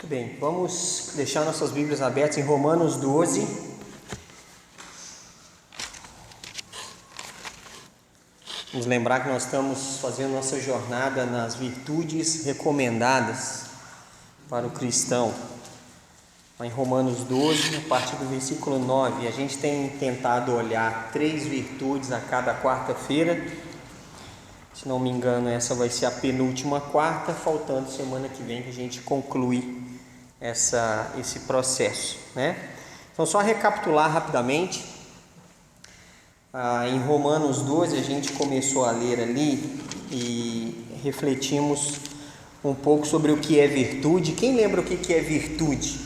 Muito bem, vamos deixar nossas Bíblias abertas em Romanos 12. Vamos lembrar que nós estamos fazendo nossa jornada nas virtudes recomendadas para o cristão. Em Romanos 12, a partir do versículo 9, a gente tem tentado olhar 3 virtudes a cada quarta-feira. Se não me engano, essa vai ser a penúltima quarta, faltando semana que vem que a gente conclui esse processo, né? Então, só recapitular rapidamente. Em Romanos 12, a gente começou a ler ali e refletimos um pouco sobre o que é virtude. Quem lembra o que é virtude?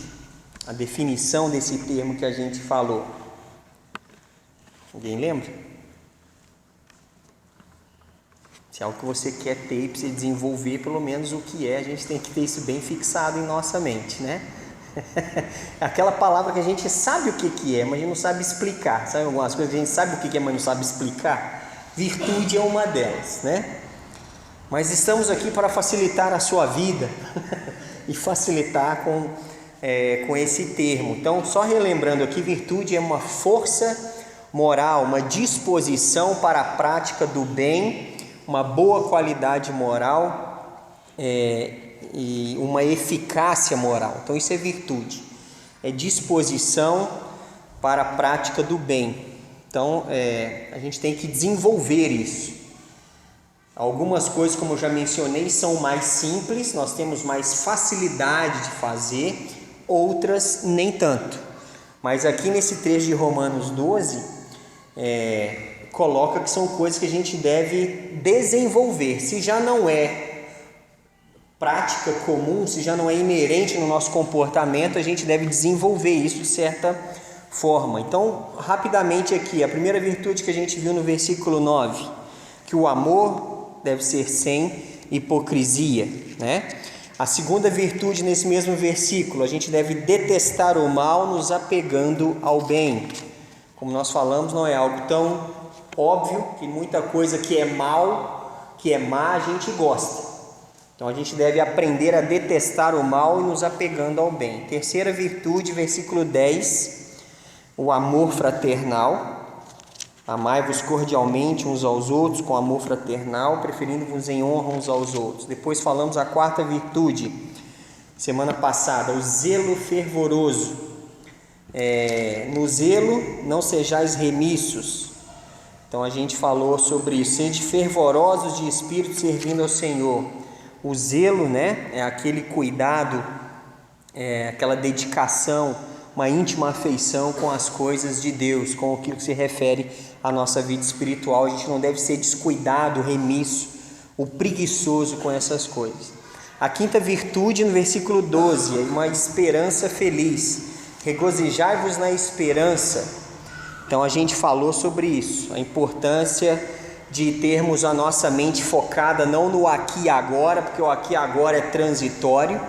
A definição desse termo que a gente falou. Alguém lembra? Se é algo que você quer ter para você desenvolver, pelo menos o que é, a gente tem que ter isso bem fixado em nossa mente, né? Aquela palavra que a gente sabe o que é, mas a gente não sabe explicar. Sabe algumas coisas que a gente sabe o que é, mas não sabe explicar? Virtude é uma delas, né? Mas estamos aqui para facilitar a sua vida e facilitar com esse termo. Então, só relembrando aqui, virtude é uma força moral, uma disposição para a prática do bem, uma boa qualidade moral e uma eficácia moral. Então isso é virtude, é disposição para a prática do bem. Então a gente tem que desenvolver isso. Algumas coisas, como eu já mencionei, são mais simples, nós temos mais facilidade de fazer, outras nem tanto. Mas aqui nesse trecho de Romanos 12, coloca que são coisas que a gente deve desenvolver. Se já não é prática comum, se já não é inerente no nosso comportamento, a gente deve desenvolver isso de certa forma. Então, rapidamente aqui, a primeira virtude que a gente viu no versículo 9, que o amor deve ser sem hipocrisia, né? A segunda virtude nesse mesmo versículo, a gente deve detestar o mal nos apegando ao bem. Como nós falamos, não é algo tão óbvio que muita coisa que é mal, que é má, a gente gosta. Então a gente deve aprender a detestar o mal e nos apegando ao bem. Terceira virtude, versículo 10, o amor fraternal. Amai-vos cordialmente uns aos outros com amor fraternal, preferindo-vos em honra uns aos outros. Depois falamos a quarta virtude, semana passada, o zelo fervoroso. No zelo não sejais remissos. Então a gente falou sobre isso, sede fervorosos de espírito servindo ao Senhor. O zelo, né, é aquele cuidado, aquela dedicação, uma íntima afeição com as coisas de Deus, com aquilo que se refere à nossa vida espiritual. A gente não deve ser descuidado, remisso, ou preguiçoso com essas coisas. A quinta virtude, no versículo 12, é uma esperança feliz. Regozijai-vos na esperança. Então a gente falou sobre isso, a importância de termos a nossa mente focada não no aqui e agora, porque o aqui e agora é transitório,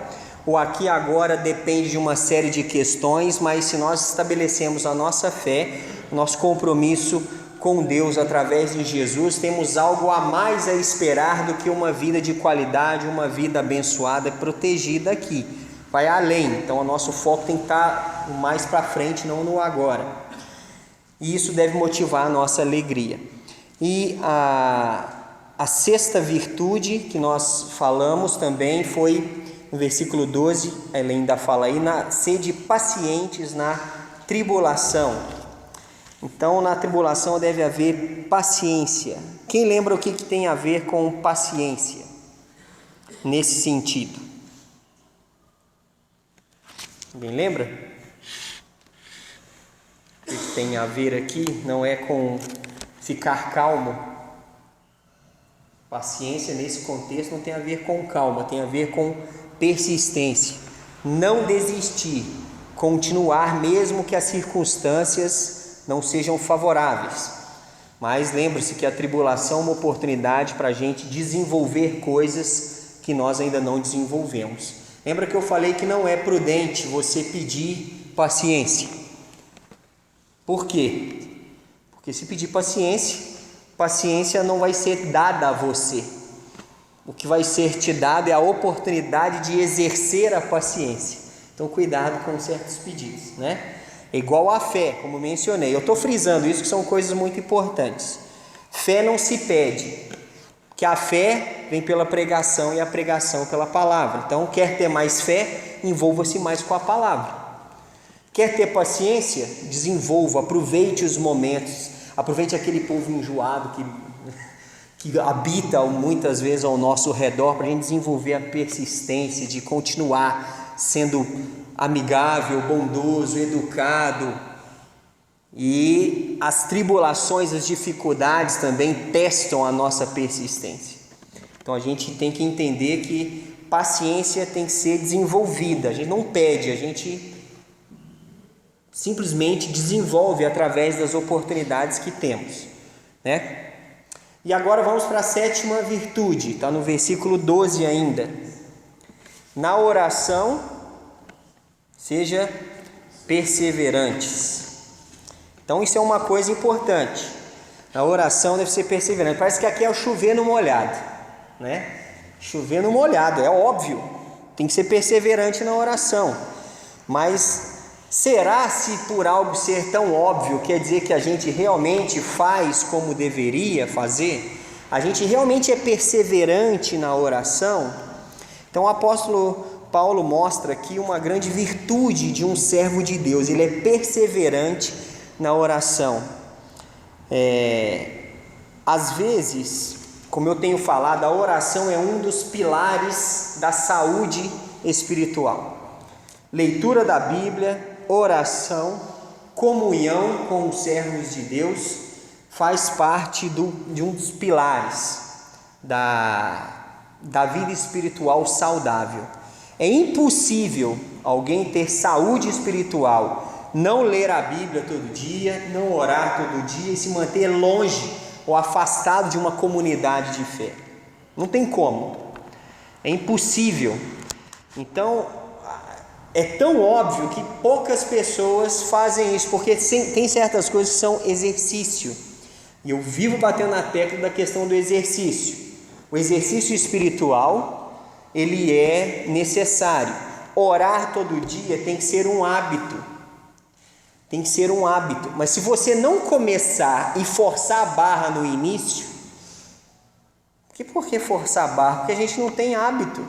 o aqui e agora depende de uma série de questões, mas se nós estabelecemos a nossa fé, o nosso compromisso com Deus através de Jesus, temos algo a mais a esperar do que uma vida de qualidade, uma vida abençoada e protegida aqui. Vai além, então o nosso foco tem que estar mais para frente, não no agora. E isso deve motivar a nossa alegria. E a sexta virtude que nós falamos também foi no versículo 12, ela ainda fala aí, sede pacientes na tribulação. Então na tribulação deve haver paciência. Quem lembra o que tem a ver com paciência nesse sentido? Alguém lembra? O que tem a ver aqui não é com ficar calmo. Paciência nesse contexto não tem a ver com calma, tem a ver com persistência. Não desistir, continuar mesmo que as circunstâncias não sejam favoráveis. Mas lembre-se que a tribulação é uma oportunidade para a gente desenvolver coisas que nós ainda não desenvolvemos. Lembra que eu falei que não é prudente você pedir paciência. Por quê? Porque se pedir paciência não vai ser dada a você. o que vai ser te dado é a oportunidade de exercer a paciência. Então, cuidado com certos pedidos, né? É igual à fé, como mencionei. Eu estou frisando isso, que são coisas muito importantes. Fé não se pede, que a fé vem pela pregação e a pregação pela palavra. Então, quer ter mais fé, envolva-se mais com a palavra. Quer ter paciência? Desenvolva, aproveite os momentos, aproveite aquele povo enjoado que habita muitas vezes ao nosso redor, para a gente desenvolver a persistência de continuar sendo amigável, bondoso, educado. E as tribulações, as dificuldades também testam a nossa persistência. Então a gente tem que entender que paciência tem que ser desenvolvida. A gente não pede, a gente simplesmente desenvolve através das oportunidades que temos, né? E agora vamos para a sétima virtude, está no versículo 12 ainda. Na oração, seja perseverantes. Então isso é uma coisa importante. A oração deve ser perseverante. Parece que aqui é o chover no molhado, né? Chover no molhado, é óbvio. Tem que ser perseverante na oração. Mas será se por algo ser tão óbvio quer dizer que a gente realmente faz como deveria fazer? A gente realmente é perseverante na oração? Então o apóstolo Paulo mostra aqui uma grande virtude de um servo de Deus. Ele é perseverante na oração. Às vezes, como eu tenho falado, a oração é um dos pilares da saúde espiritual. Leitura da Bíblia, oração, comunhão com os servos de Deus faz parte de um dos pilares da vida espiritual saudável. É impossível alguém ter saúde espiritual, não ler a Bíblia todo dia, não orar todo dia e se manter longe ou afastado de uma comunidade de fé. Não tem como. É impossível. Então, é tão óbvio que poucas pessoas fazem isso, porque tem certas coisas que são exercício. E eu vivo batendo na tecla da questão do exercício. O exercício espiritual, ele é necessário. Orar todo dia tem que ser um hábito. Tem que ser um hábito. Mas se você não começar e forçar a barra no início, por que forçar a barra? Porque a gente não tem hábito.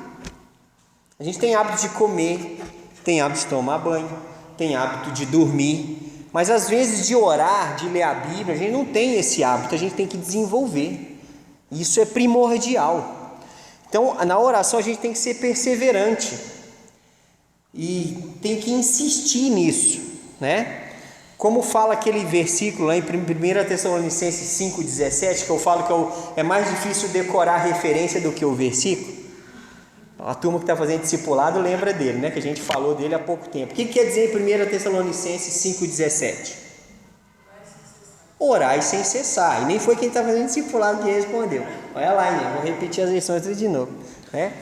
A gente tem hábito de comer, tem hábito de tomar banho, tem hábito de dormir, mas às vezes de orar, de ler a Bíblia, a gente não tem esse hábito, a gente tem que desenvolver. Isso é primordial. Então, na oração a gente tem que ser perseverante e tem que insistir nisso, né? Como fala aquele versículo lá em 1 Tessalonicenses 5,17, que eu falo que é mais difícil decorar a referência do que o versículo. A turma que está fazendo discipulado lembra dele, né? Que a gente falou dele há pouco tempo. O que quer dizer em 1 Tessalonicenses 5,17? Orai sem cessar. E nem foi quem está fazendo discipulado que respondeu. Olha lá, hein? Vou repetir as lições de novo, né?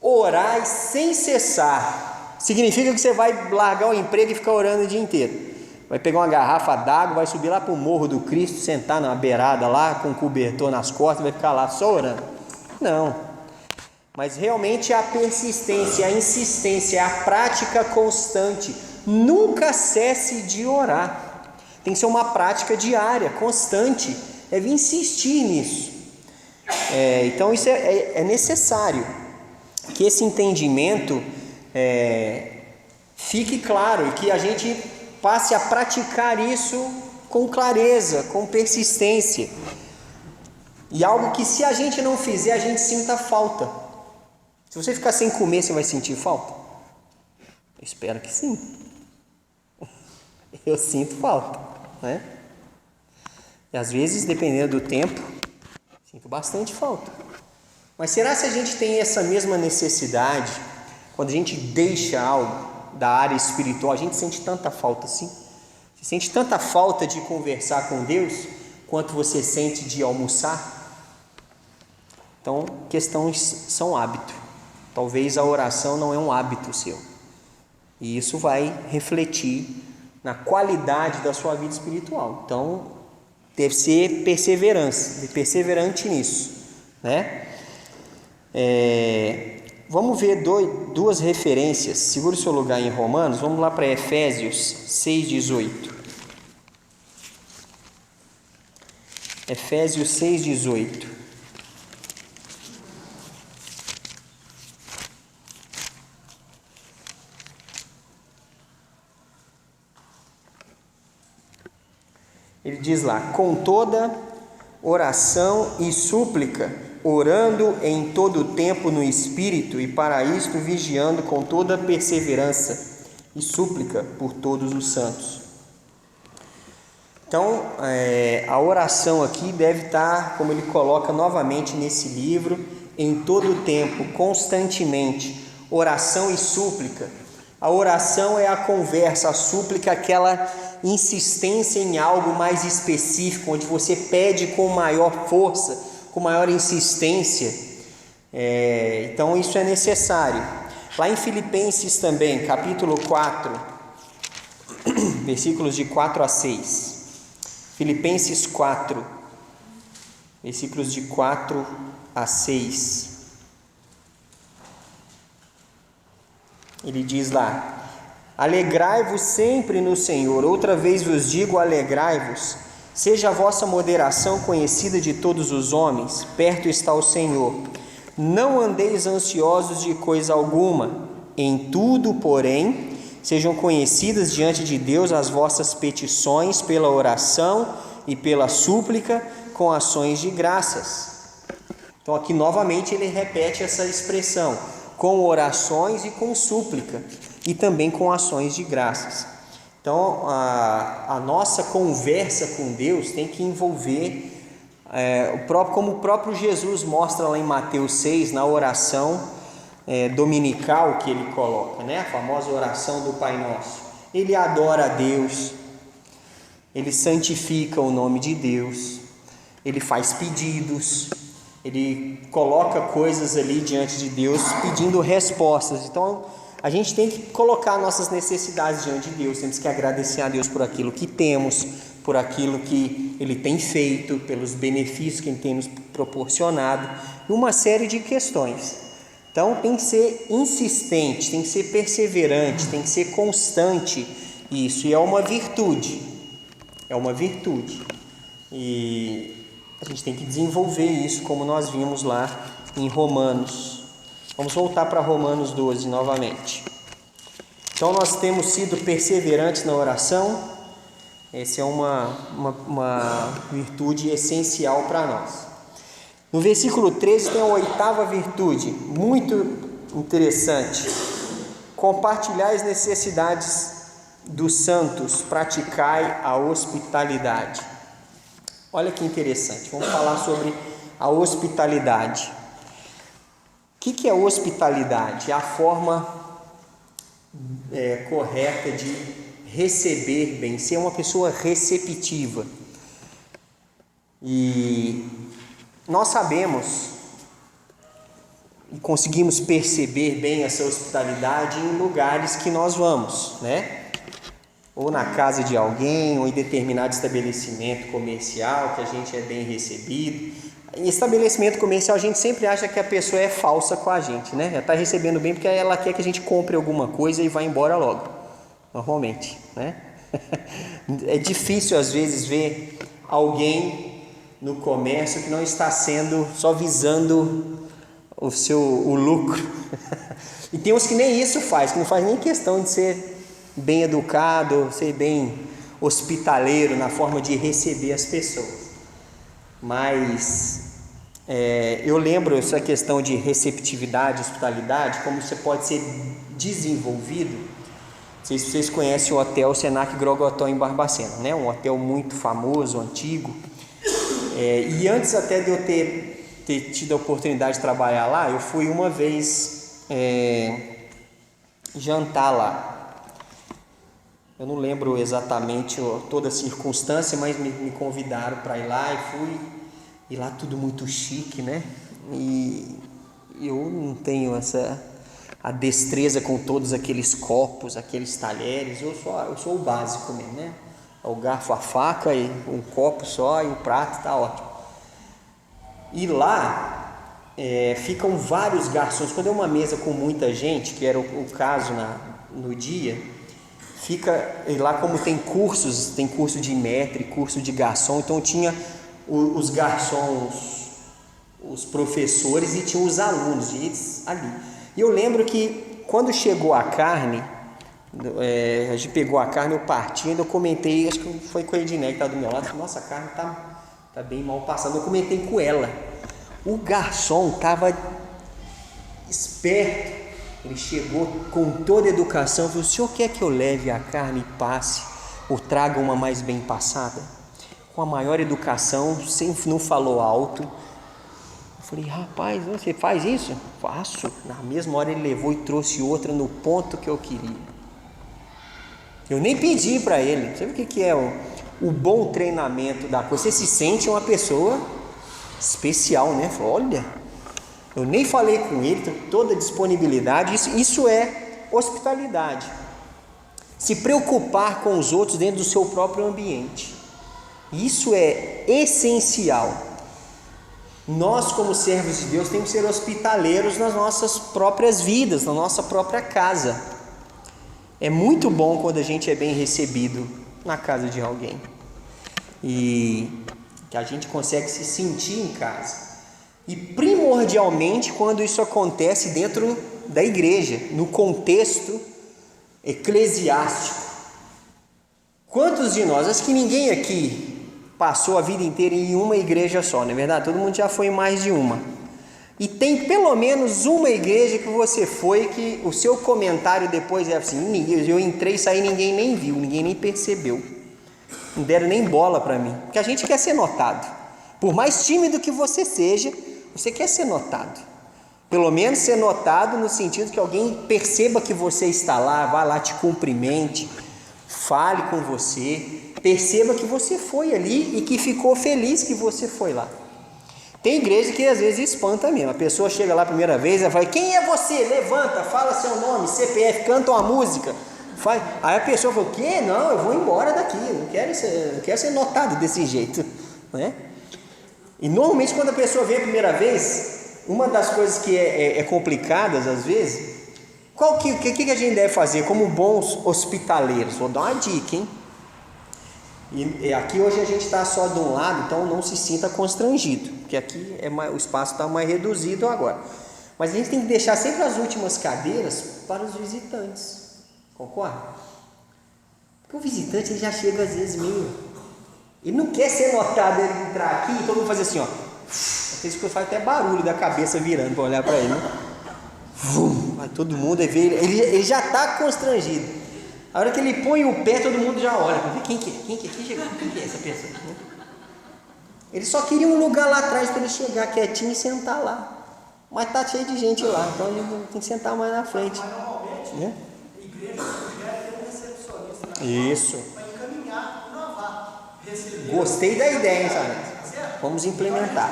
Orai sem cessar significa que você vai largar o emprego e ficar orando o dia inteiro. Vai pegar uma garrafa d'água, vai subir lá para o Morro do Cristo, sentar na beirada lá, com um cobertor nas costas, vai ficar lá só orando. Não. Mas realmente a persistência, a insistência, a prática constante. Nunca cesse de orar. Tem que ser uma prática diária, constante. Deve insistir nisso. Então isso é necessário. Que esse entendimento fique claro e que a gente passe a praticar isso com clareza, com persistência. E algo que se a gente não fizer, a gente sinta falta. Se você ficar sem comer, você vai sentir falta? Eu espero que sim. Eu sinto falta, né? E às vezes, dependendo do tempo, sinto bastante falta. Mas será se a gente tem essa mesma necessidade quando a gente deixa algo da área espiritual? A gente sente tanta falta assim? Você sente tanta falta de conversar com Deus quanto você sente de almoçar? Então, questões são hábito. Talvez a oração não é um hábito seu. E isso vai refletir na qualidade da sua vida espiritual. Então, deve ser perseverante nisso, né? Vamos ver duas referências. Segure o seu lugar em Romanos. Vamos lá para Efésios 6,18. Efésios 6,18. Ele diz lá: com toda oração e súplica, orando em todo o tempo no Espírito, e para isto vigiando com toda perseverança e súplica por todos os santos. Então, a oração aqui deve estar, como ele coloca novamente nesse livro, em todo o tempo, constantemente, oração e súplica. A oração é a conversa, a súplica, aquela insistência em algo mais específico, onde você pede com maior força, com maior insistência. Então isso é necessário. Lá em Filipenses também, capítulo 4, versículos de 4 a 6. Filipenses 4, versículos de 4 a 6. Ele diz lá: alegrai-vos sempre no Senhor. Outra vez vos digo, alegrai-vos. Seja a vossa moderação conhecida de todos os homens, perto está o Senhor. Não andeis ansiosos de coisa alguma, em tudo, porém, sejam conhecidas diante de Deus as vossas petições pela oração e pela súplica com ações de graças. Então aqui novamente ele repete essa expressão, com orações e com súplica, e também com ações de graças. Então a nossa conversa com Deus tem que envolver, como o próprio Jesus mostra lá em Mateus 6, na oração dominical que ele coloca, né? A famosa oração do Pai Nosso. Ele adora a Deus, ele santifica o nome de Deus, ele faz pedidos, ele coloca coisas ali diante de Deus pedindo respostas. Então a gente tem que colocar nossas necessidades diante de Deus, temos que agradecer a Deus por aquilo que temos, por aquilo que Ele tem feito, pelos benefícios que Ele tem nos proporcionado, e uma série de questões. Então tem que ser insistente, tem que ser perseverante, tem que ser constante isso, e é uma virtude, e a gente tem que desenvolver isso, como nós vimos lá em Romanos. Vamos voltar para Romanos 12 novamente. Então nós temos sido perseverantes na oração. Essa é uma virtude essencial para nós. No versículo 13 tem a oitava virtude, muito interessante. Compartilhar as necessidades dos santos, praticai a hospitalidade. Olha que interessante, vamos falar sobre a hospitalidade. O que é hospitalidade? É a forma correta de receber bem, ser uma pessoa receptiva. E nós sabemos e conseguimos perceber bem essa hospitalidade em lugares que nós vamos, né? Ou na casa de alguém, ou em determinado estabelecimento comercial que a gente é bem recebido. Em estabelecimento comercial a gente sempre acha que a pessoa é falsa com a gente, né? Já está recebendo bem porque ela quer que a gente compre alguma coisa e vá embora logo, normalmente, né? É difícil às vezes ver alguém no comércio que não está sendo só visando o lucro. E tem uns que nem isso faz, que não faz nem questão de ser bem educado, ser bem hospitaleiro na forma de receber as pessoas. Mas eu lembro essa questão de receptividade, hospitalidade, como você pode ser desenvolvido. Não sei se vocês conhecem o Hotel Senac Grogotó em Barbacena, né? Um hotel muito famoso, antigo. E antes até de eu ter tido a oportunidade de trabalhar lá, eu fui uma vez jantar lá. Eu não lembro exatamente toda a circunstância, mas me convidaram para ir lá e fui. E lá tudo muito chique, né? E eu não tenho a destreza com todos aqueles copos, aqueles talheres. Eu sou o básico mesmo, né? O garfo, a faca e um copo só e o prato, tá ótimo. E lá ficam vários garçons. Quando é uma mesa com muita gente, que era o caso no dia, fica lá, como tem cursos, tem curso de maître, curso de garçom, então tinha os garçons, os professores, e tinha os alunos ali. E eu lembro que quando chegou a carne, a gente pegou a carne, eu partindo, eu comentei, acho que foi com a Edinei que estava do meu lado, nossa, a carne tá bem mal passada. Eu comentei com ela. O garçom estava esperto, ele chegou com toda a educação, falou: o senhor quer que eu leve a carne e passe, ou traga uma mais bem passada? Com a maior educação, não falou alto. Eu falei: rapaz, você faz isso? Faço. Na mesma hora ele levou e trouxe outra no ponto que eu queria. Eu nem pedi para ele. Sabe o que é o bom treinamento da coisa? Você se sente uma pessoa especial, né? Olha, eu nem falei com ele, toda a disponibilidade. Isso é hospitalidade. Se preocupar com os outros dentro do seu próprio ambiente. Isso é essencial. Nós, como servos de Deus, temos que ser hospitaleiros nas nossas próprias vidas, na nossa própria casa. É muito bom quando a gente é bem recebido na casa de alguém e que a gente consegue se sentir em casa. E primordialmente quando isso acontece dentro da igreja, no contexto eclesiástico. Quantos de nós, acho que ninguém aqui passou a vida inteira em uma igreja só, não é verdade? Todo mundo já foi em mais de uma. E tem pelo menos uma igreja que você foi, que o seu comentário depois é assim: eu entrei e saí, ninguém nem viu, ninguém nem percebeu, não deram nem bola para mim. Porque a gente quer ser notado. Por mais tímido que você seja, você quer ser notado. Pelo menos ser notado no sentido que alguém perceba que você está lá, vá lá, te cumprimente, fale com você, perceba que você foi ali e que ficou feliz que você foi lá. Tem igreja que às vezes espanta mesmo. A pessoa chega lá a primeira vez e fala: quem é você? Levanta, fala seu nome, CPF, canta uma música. Aí a pessoa fala: o quê? Não, eu vou embora daqui, não quero ser notado desse jeito, né? E normalmente quando a pessoa vem a primeira vez, uma das coisas que é complicadas às vezes, o que a gente deve fazer como bons hospitaleiros? Vou dar uma dica, hein? E aqui hoje a gente está só de um lado, então não se sinta constrangido, porque aqui o espaço está mais reduzido agora. Mas a gente tem que deixar sempre as últimas cadeiras para os visitantes, concorda? Porque o visitante ele já chega às vezes meio... Ele não quer ser notado, ele entrar aqui e todo mundo fazer assim, ó. Aqueles que faz até barulho da cabeça virando para olhar para ele, né? Vai todo mundo, ele já está constrangido. A hora que ele põe o pé, todo mundo já olha para ver quem que é, quem é essa pessoa. Ele só queria um lugar lá atrás para ele chegar quietinho e sentar lá. Mas tá cheio de gente lá, então ele tem que sentar mais na frente. Mas normalmente, né? Igreja sugere ter um recepcionista na isso. Para encaminhar, inovar, receber. Gostei da ideia, hein, Sarah? Vamos implementar.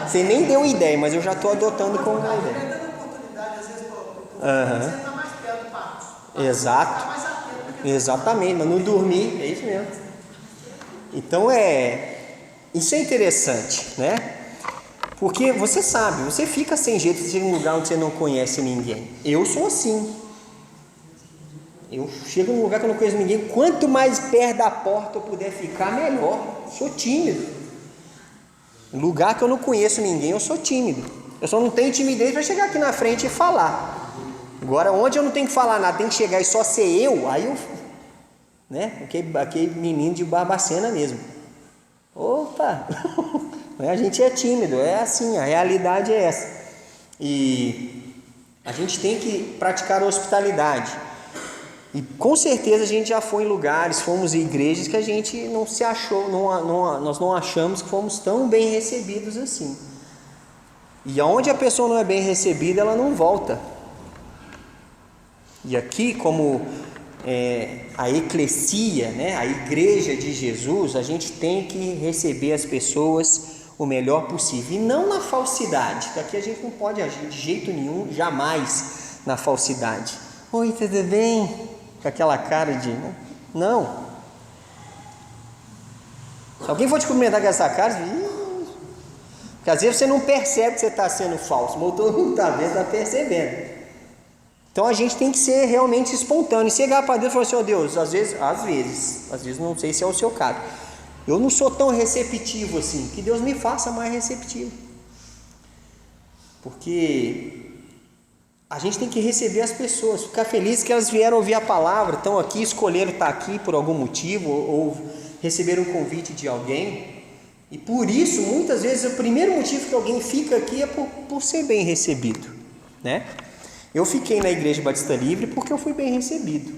Você nem deu ideia, mas eu já estou adotando como uma ideia. Ele dando oportunidade, às vezes, para você estar mais perto do passo. Exato. Exatamente, mas não dormir, é isso mesmo. Então isso é interessante, né? Porque você sabe, você fica sem jeito de ir em um lugar onde você não conhece ninguém. Eu sou assim. Eu chego num lugar que eu não conheço ninguém, quanto mais perto da porta eu puder ficar, melhor. Sou tímido. Lugar que eu não conheço ninguém, eu sou tímido. Eu só não tenho timidez para chegar aqui na frente e falar. Agora, onde eu não tenho que falar nada, tem que chegar e só ser eu, aí eu, né? Aquele menino de Barbacena mesmo. Opa! A gente é tímido, é assim, a realidade é essa. E a gente tem que praticar a hospitalidade. E com certeza a gente já foi em lugares, fomos em igrejas que a gente não se achou, nós não achamos que fomos tão bem recebidos assim. E aonde a pessoa não é bem recebida, ela não volta. E aqui, como a eclesia, né, a igreja de Jesus, a gente tem que receber as pessoas o melhor possível. E não na falsidade, que aqui a gente não pode agir de jeito nenhum, jamais na falsidade. Oi, tudo bem? Com aquela cara de... Não. Se alguém for te cumprimentar com essa cara, Porque às vezes você não percebe que você está sendo falso, mas todo mundo está percebendo. Então a gente tem que ser realmente espontâneo. E chegar para Deus e falar assim: ó Deus, às vezes não sei se é o seu caso, eu não sou tão receptivo assim, que Deus me faça mais receptivo. Porque a gente tem que receber as pessoas, ficar feliz que elas vieram ouvir a palavra, estão aqui, escolheram estar aqui por algum motivo, ou receberam um convite de alguém. E por isso, muitas vezes, o primeiro motivo que alguém fica aqui é por ser bem recebido, né? Eu fiquei na Igreja Batista Livre porque eu fui bem recebido.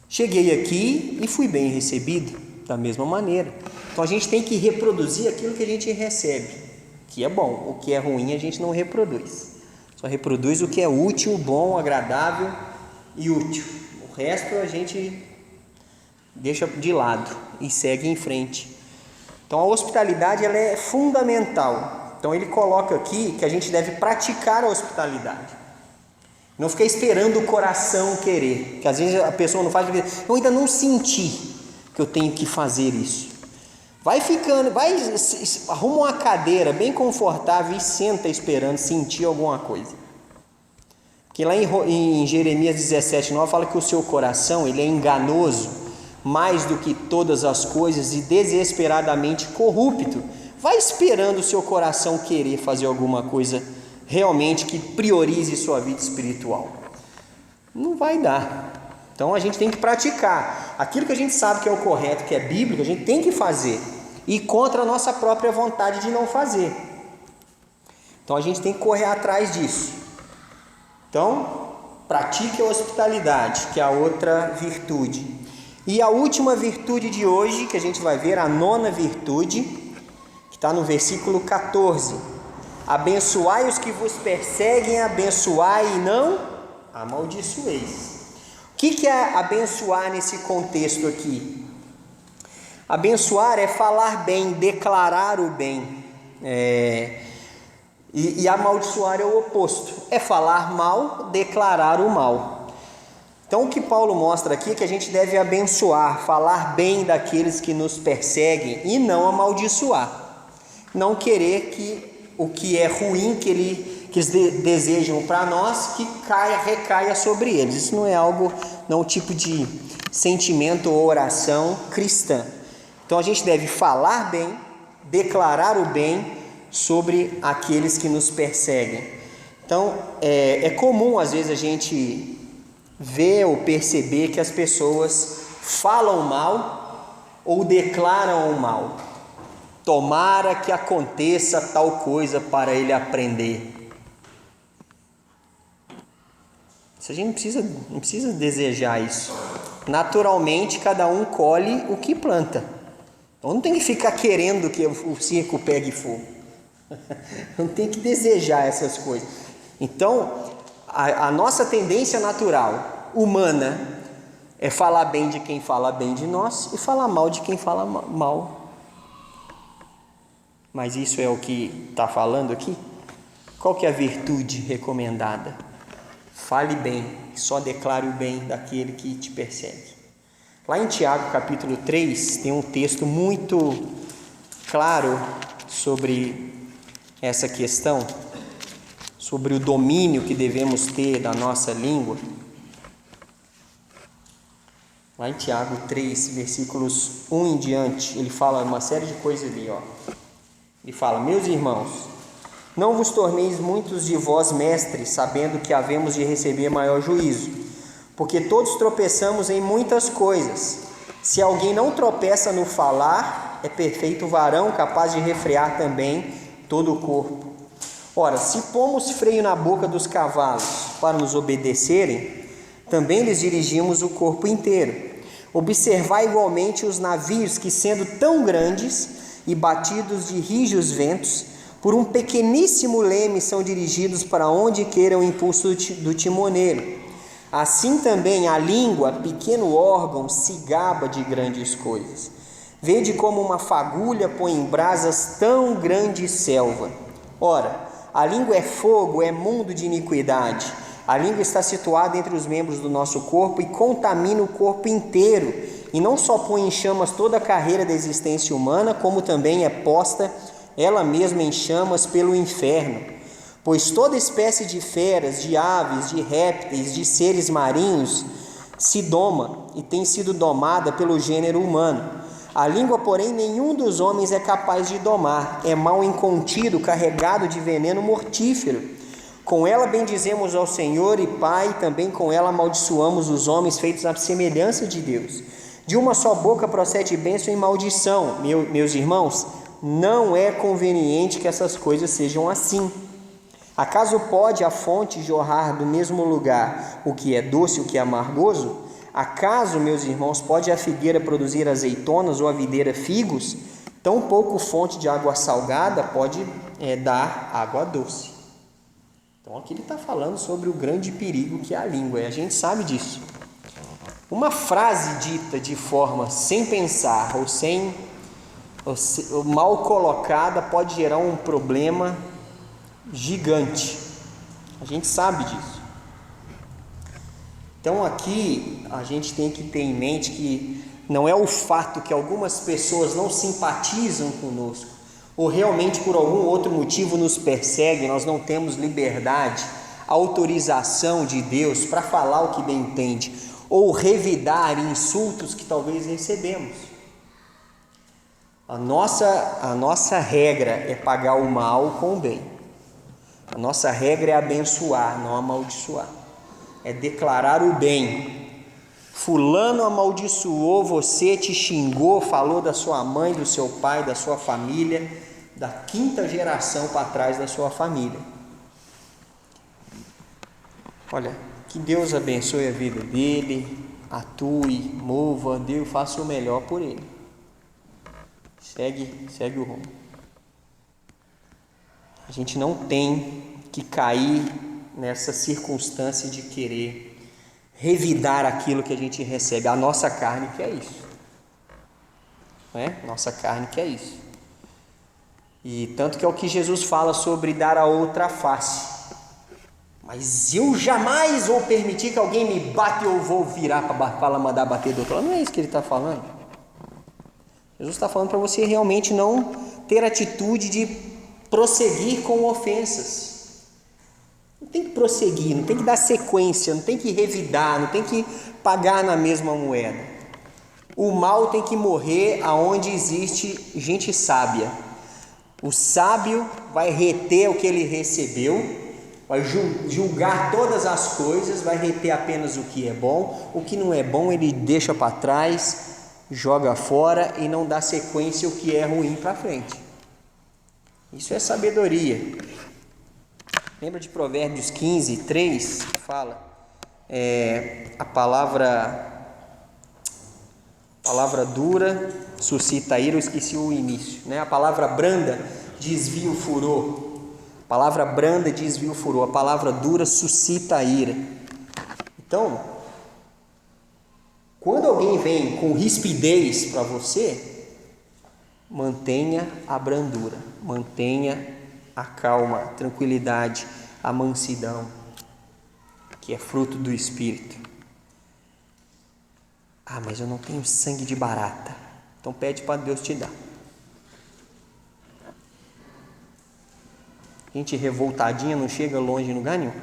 Cheguei aqui e fui bem recebido da mesma maneira. Então a gente tem que reproduzir aquilo que a gente recebe, que é bom. O que é ruim a gente não reproduz. Só reproduz o que é útil, bom, agradável e útil. O resto a gente deixa de lado e segue em frente. Então a hospitalidade ela é fundamental. Então ele coloca aqui que a gente deve praticar a hospitalidade. Não ficar esperando o coração querer. Porque às vezes a pessoa não faz porque eu ainda não senti que eu tenho que fazer isso. Vai ficando, arruma uma cadeira bem confortável e senta esperando sentir alguma coisa. Porque lá em Jeremias 17:9 fala que o seu coração ele é enganoso mais do que todas as coisas e desesperadamente corrupto. Vai esperando o seu coração querer fazer alguma coisa realmente que priorize sua vida espiritual. Não vai dar. Então a gente tem que praticar aquilo que a gente sabe que é o correto, que é bíblico, a gente tem que fazer, e contra a nossa própria vontade de não fazer. Então a gente tem que correr atrás disso. Então pratique a hospitalidade, que é a outra virtude. E a última virtude de hoje, que a gente vai ver, a nona virtude, que está no versículo 14. Abençoai os que vos perseguem, abençoai e não amaldiçoeis. O que é abençoar nesse contexto aqui? Abençoar é falar bem, declarar o bem. E amaldiçoar é o oposto, é falar mal, declarar o mal. Então o que Paulo mostra aqui é que a gente deve abençoar, falar bem daqueles que nos perseguem e não amaldiçoar. Não querer que o que é ruim que eles desejam para nós, que recaia sobre eles. Isso não é algo, não é um tipo de sentimento ou oração cristã. Então a gente deve falar bem, declarar o bem sobre aqueles que nos perseguem. Então é comum às vezes a gente ver ou perceber que as pessoas falam mal ou declaram o mal. Tomara que aconteça tal coisa para ele aprender. A gente não precisa desejar isso. Naturalmente, cada um colhe o que planta. Então não tem que ficar querendo que o circo pegue fogo. Não tem que desejar essas coisas. Então, a nossa tendência natural, humana, é falar bem de quem fala bem de nós e falar mal de quem fala mal. Mas isso é o que está falando aqui? Qual que é a virtude recomendada? Fale bem, só declare o bem daquele que te persegue. Lá em Tiago capítulo 3 tem um texto muito claro sobre essa questão, sobre o domínio que devemos ter da nossa língua. Lá em Tiago 3, versículos 1 em diante, ele fala uma série de coisas ali, Ele fala: meus irmãos, não vos torneis muitos de vós mestres, sabendo que havemos de receber maior juízo, porque todos tropeçamos em muitas coisas. Se alguém não tropeça no falar, é perfeito varão, capaz de refrear também todo o corpo. Ora, se pomos freio na boca dos cavalos para nos obedecerem, também lhes dirigimos o corpo inteiro. Observai igualmente os navios que, sendo tão grandes e batidos de rijos ventos, por um pequeníssimo leme são dirigidos para onde queira o impulso do timoneiro. Assim também a língua, pequeno órgão, se gaba de grandes coisas. Vede como uma fagulha põe em brasas tão grande selva. Ora, a língua é fogo, é mundo de iniquidade. A língua está situada entre os membros do nosso corpo e contamina o corpo inteiro, e não só põe em chamas toda a carreira da existência humana, como também é posta ela mesma em chamas pelo inferno, pois toda espécie de feras, de aves, de répteis, de seres marinhos se doma e tem sido domada pelo gênero humano. A língua, porém, nenhum dos homens é capaz de domar, é mal incontido, carregado de veneno mortífero. Com ela bendizemos ao Senhor e Pai, e também com ela amaldiçoamos os homens feitos à semelhança de Deus. De uma só boca procede bênção e maldição. Meus irmãos, não é conveniente que essas coisas sejam assim. Acaso pode a fonte jorrar do mesmo lugar o que é doce e o que é amargoso? Acaso, meus irmãos, pode a figueira produzir azeitonas ou a videira figos? Tampouco fonte de água salgada pode dar água doce. Então aqui ele está falando sobre o grande perigo que é a língua, e a gente sabe disso. Uma frase dita de forma sem pensar ou mal colocada pode gerar um problema gigante. A gente sabe disso. Então aqui a gente tem que ter em mente que não é o fato que algumas pessoas não simpatizam conosco ou realmente por algum outro motivo nos perseguem, nós não temos liberdade, autorização de Deus para falar o que bem entende ou revidar insultos que talvez recebemos. A nossa regra é pagar o mal com o bem. A nossa regra é abençoar, não amaldiçoar. É declarar o bem. Fulano amaldiçoou você, te xingou, falou da sua mãe, do seu pai, da sua família, da 5ª geração para trás da sua família. Olha, que Deus abençoe a vida dele, atue, mova, Deus faça o melhor por ele. Segue o rumo. A gente não tem que cair nessa circunstância de querer revidar aquilo que a gente recebe. A nossa carne quer isso, Nossa carne quer isso. E tanto que é o que Jesus fala sobre dar a outra face. Mas eu jamais vou permitir que alguém me bata e eu vou virar para mandar bater do outro lado. Não é isso que ele está falando. Jesus está falando para você realmente não ter atitude de prosseguir com ofensas. Não tem que prosseguir, não tem que dar sequência, não tem que revidar, não tem que pagar na mesma moeda. O mal tem que morrer aonde existe gente sábia. O sábio vai reter o que ele recebeu, vai julgar todas as coisas, vai reter apenas o que é bom, o que não é bom ele deixa para trás, joga fora e não dá sequência o que é ruim para frente. Isso é sabedoria. Lembra de Provérbios 15, 3, que fala, a palavra dura suscita ira, eu esqueci o início, A palavra branda desvia o furor, a palavra dura suscita a ira. Então, quando alguém vem com rispidez para você, mantenha a brandura, mantenha a calma, a tranquilidade, a mansidão, que é fruto do Espírito. Mas eu não tenho sangue de barata. Então pede para Deus te dar. Gente revoltadinha não chega longe em lugar nenhum.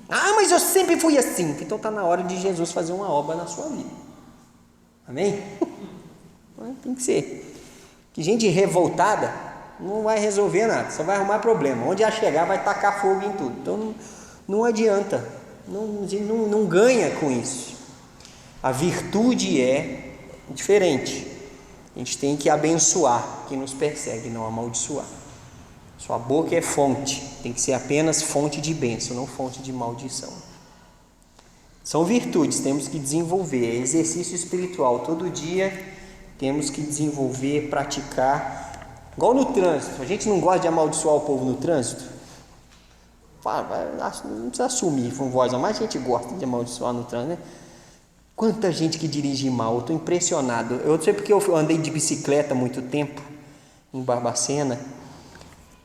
Mas eu sempre fui assim. Então está na hora de Jesus fazer uma obra na sua vida. Amém? Tem que ser. Que gente revoltada não vai resolver nada, só vai arrumar problema. Onde ela chegar vai tacar fogo em tudo. Então não adianta, não ganha com isso. A virtude é diferente. A gente tem que abençoar quem nos persegue, não amaldiçoar. Sua boca é fonte, tem que ser apenas fonte de bênção, não fonte de maldição. São virtudes, temos que desenvolver, é exercício espiritual. Todo dia temos que desenvolver, praticar. Igual no trânsito, a gente não gosta de amaldiçoar o povo no trânsito. Não precisa assumir com voz, mas a gente gosta de amaldiçoar no trânsito, Quanta gente que dirige mal, eu estou impressionado. Eu não sei porque eu andei de bicicleta há muito tempo, em Barbacena,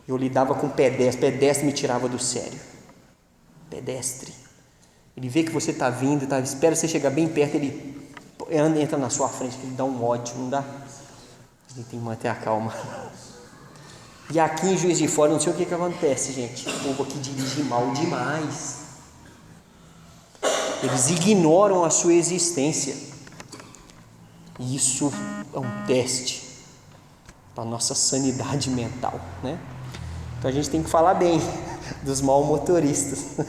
eu lidava com pedestre me tirava do sério. Pedestre. Ele vê que você está vindo, espera você chegar bem perto, ele entra na sua frente, ele dá um ódio, não dá? A gente tem que manter a calma. E aqui em Juiz de Fora, não sei o que acontece, gente. O povo aqui dirige mal demais. Eles ignoram a sua existência. E isso é um teste para a nossa sanidade mental, né? Então a gente tem que falar bem dos maus motoristas.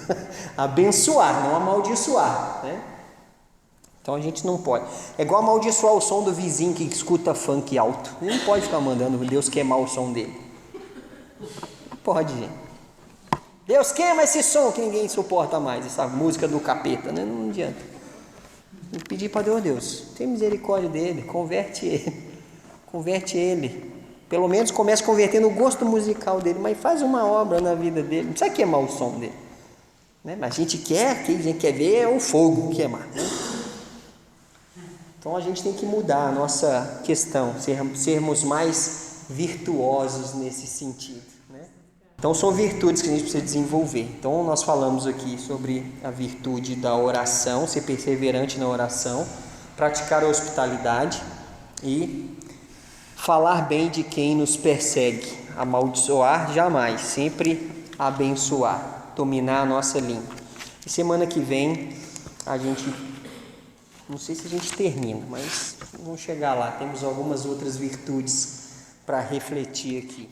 Abençoar, não amaldiçoar, né? Então a gente não pode. É igual amaldiçoar o som do vizinho que escuta funk alto. Ele não pode ficar mandando Deus queimar o som dele. Não pode, gente. Deus queima esse som que ninguém suporta mais, essa música do capeta, né? Não adianta. Tem que pedir para Deus, tem misericórdia dele, converte ele. Pelo menos comece convertendo o gosto musical dele, mas faz uma obra na vida dele, não precisa queimar o som dele, né? Mas a gente quer ver o fogo queimar, né? Então a gente tem que mudar a nossa questão, sermos mais virtuosos nesse sentido, né? Então são virtudes que a gente precisa desenvolver. Então nós falamos aqui sobre a virtude da oração, ser perseverante na oração, praticar a hospitalidade e falar bem de quem nos persegue, amaldiçoar jamais, sempre abençoar, dominar a nossa língua. E semana que vem a gente, não sei se a gente termina, mas vamos chegar lá, temos algumas outras virtudes para refletir aqui.